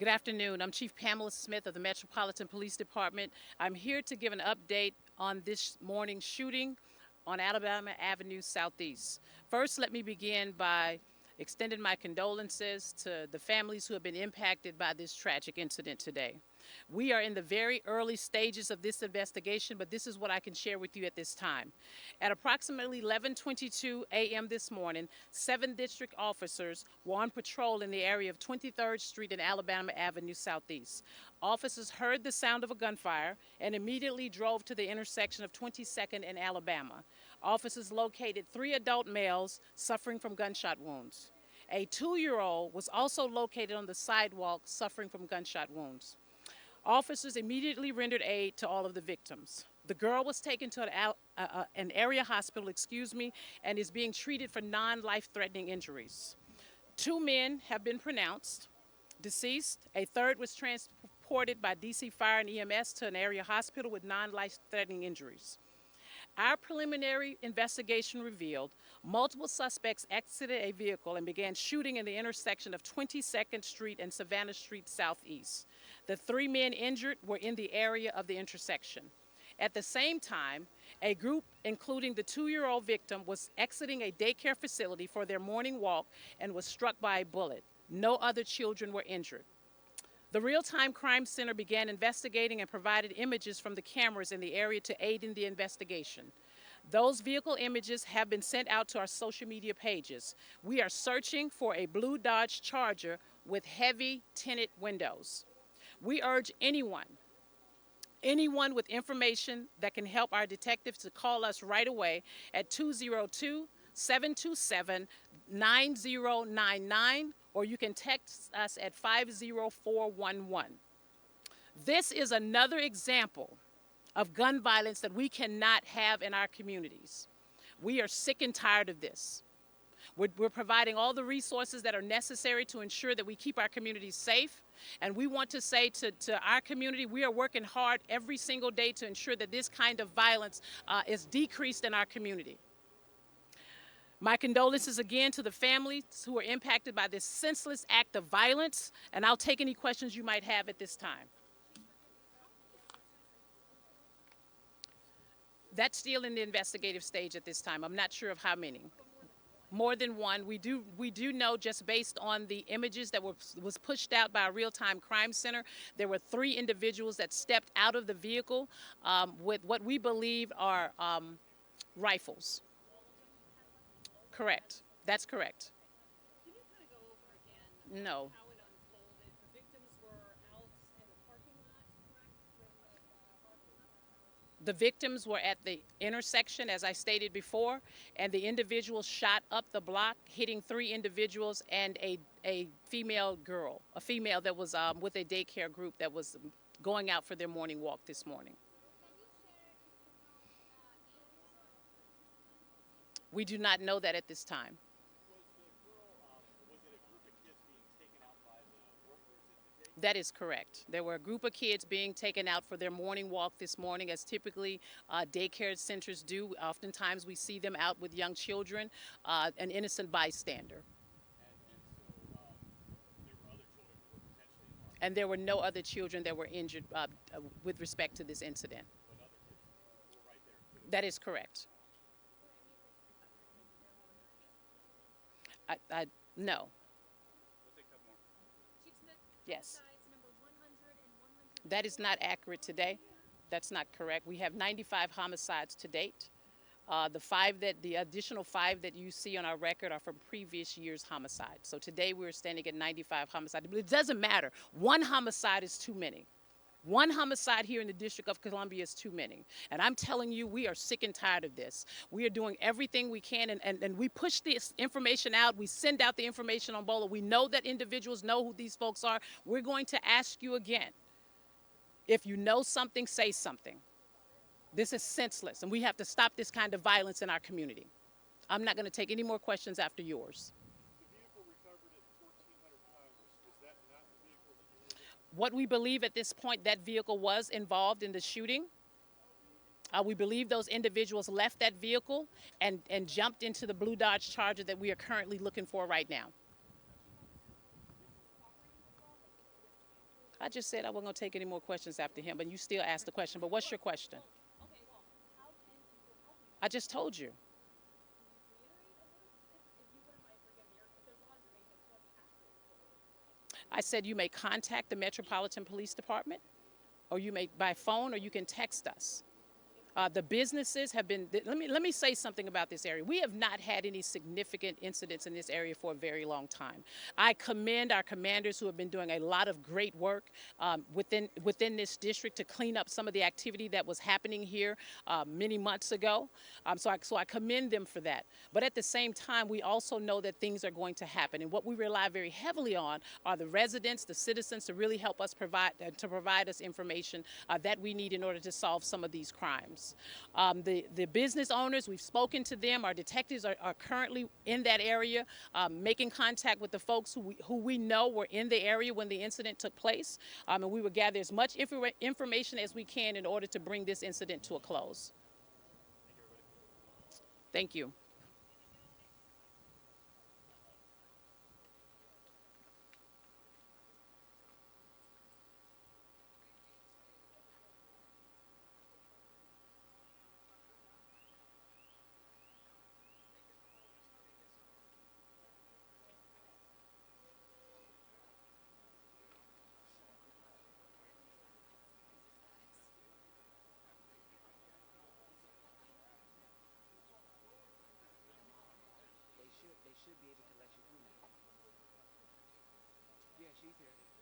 Good afternoon. I'm Chief Pamela Smith of the Metropolitan Police Department. I'm here to give an update on this morning's shooting on Alabama Avenue Southeast. First, let me begin by extending my condolences to the families who have been impacted by this tragic incident today. We are in the very early stages of this investigation, but this is what I can share with you at this time. At approximately 11:22 a.m. this morning, 7 district officers were on patrol in the area of 23rd Street and Alabama Avenue Southeast. Officers heard the sound of a gunfire and immediately drove to the intersection of 22nd and Alabama. Officers located 3 adult males suffering from gunshot wounds. A 2-year-old was also located on the sidewalk suffering from gunshot wounds. Officers immediately rendered aid to all of the victims. The girl was taken to an area hospital, and is being treated for non-life-threatening injuries. 2 men have been pronounced deceased. A third was transported by DC Fire and EMS to an area hospital with non-life-threatening injuries. Our preliminary investigation revealed multiple suspects exited a vehicle and began shooting in the intersection of 22nd Street and Savannah Street Southeast. The 3 men injured were in the area of the intersection. At the same time, a group, including the 2-year-old victim, was exiting a daycare facility for their morning walk and was struck by a bullet. No other children were injured. The Real-Time Crime Center began investigating and provided images from the cameras in the area to aid in the investigation. Those vehicle images have been sent out to our social media pages. We are searching for a blue Dodge Charger with heavy tinted windows. We urge anyone with information that can help our detectives to call us right away at 202-727-9099, or you can text us at 50411. This is another example of gun violence that we cannot have in our communities. We are sick and tired of this. We're providing all the resources that are necessary to ensure that we keep our communities safe. And we want to say to our community, we are working hard every single day to ensure that this kind of violence is decreased in our community. My condolences again to the families who are impacted by this senseless act of violence, and I'll take any questions you might have at this time. That's still in the investigative stage at this time. I'm not sure of how many. More than one. We do know, just based on the images that was pushed out by a Real-Time Crime Center, there were 3 individuals that stepped out of the vehicle with what we believe are rifles. Correct. That's correct. Can you kind of go over again No. how it unfolded? The victims were out in the parking lot, correct? The victims were at the intersection, as I stated before, and the individuals shot up the block, hitting 3 individuals and a female girl, a female that was with a daycare group that was going out for their morning walk this morning. We do not know that at this time. That is correct. There were a group of kids being taken out for their morning walk this morning, as typically daycare centers do. Oftentimes we see them out with young children, an innocent bystander. And there were no other children that were injured with respect to this incident. That is correct. No. Chief Smith, Yes. homicides number 100 and 100. That is not accurate today. That's not correct. We have 95 homicides to date. The additional 5 that you see on our record are from previous year's homicides. So today we're standing at 95 homicides. But it doesn't matter. One homicide is too many. One homicide here in the District of Columbia is too many. And I'm telling you, we are sick and tired of this. We are doing everything we can, and we push this information out. We send out the information on BOLA. We know that individuals know who these folks are. We're going to ask you again. If you know something, say something. This is senseless, and we have to stop this kind of violence in our community. I'm not going to take any more questions after yours. The vehicle recovered at 1400 Congress, was that not the vehicle that you were in? What we believe at this point, that vehicle was involved in the shooting. We believe those individuals left that vehicle and jumped into the blue Dodge Charger that we are currently looking for right now. I just said I wasn't going to take any more questions after him, but you still asked the question. But what's your question? Okay, well, how can people help you? I just told you. Reiterate a little, if you wouldn't mind, forgive me, or if there's a lot of information, so that's actually what we're looking for. I said you may contact the Metropolitan Police Department, or you may by phone, or you can text us. The businesses have been. Let me say something about this area. We have not had any significant incidents in this area for a very long time. I commend our commanders who have been doing a lot of great work within this district to clean up some of the activity that was happening here many months ago. So I commend them for that. But at the same time, we also know that things are going to happen, and what we rely very heavily on are the residents, the citizens, to really help us provide us information that we need in order to solve some of these crimes. The business owners, we've spoken to them. Our detectives are currently in that area, making contact with the folks who we know were in the area when the incident took place. And we will gather as much information as we can in order to bring this incident to a close. Thank you. They should be able to let you through now. Yeah, she's here.